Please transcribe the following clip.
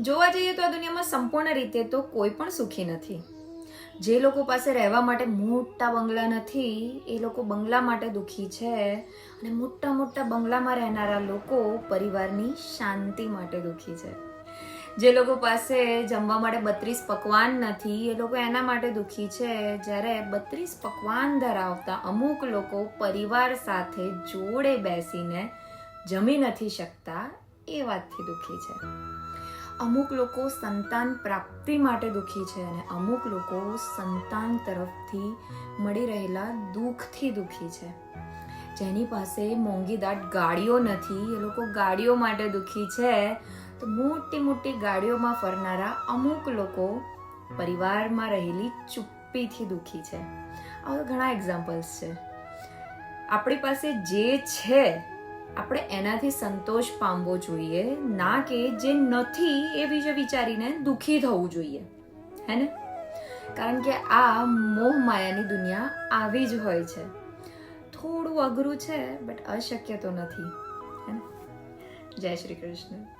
જોવા જઈએ તો આ દુનિયામાં સંપૂર્ણ રીતે તો કોઈ પણ સુખી નથી. જે લોકો પાસે રહેવા માટે મોટા બંગલા નથી એ લોકો બંગલા માટે દુઃખી છે, અને મોટા મોટા બંગલામાં રહેનારા લોકો પરિવારની શાંતિ માટે દુઃખી છે. જે લોકો પાસે જમવા માટે 32 પકવાન નથી એ લોકો એના માટે દુઃખી છે, જ્યારે 32 પકવાન ધરાવતા અમુક લોકો પરિવાર સાથે જોડે બેસીને જમી નથી શકતા એ વાતથી દુઃખી છે. અમુક લોકો સંતાન પ્રાપ્તિ માટે દુઃખી છે, અને અમુક લોકો સંતાન તરફથી મળી રહેલા દુઃખથી દુઃખી છે. જેની પાસે મોંઘીદાટ ગાડીઓ નથી એ લોકો ગાડીઓ માટે દુઃખી છે, તો મોટી મોટી ગાડીઓમાં ફરનારા અમુક લોકો પરિવારમાં રહેલી ચુપ્પીથી દુઃખી છે. આવા ઘણા એક્ઝામ્પલ્સ છે. આપણી પાસે જે છે આપણે એનાથી સંતોષ પામવો જોઈએ, ના કે જે નથી એ વિશે વિચારીને દુઃખી થવું જોઈએ, હે ને? કારણ કે આ મોહ માયાની દુનિયા આવી જ હોય છે. થોડું અઘરું છે બટ અશક્ય તો નથી, હે ને? જય શ્રી કૃષ્ણ.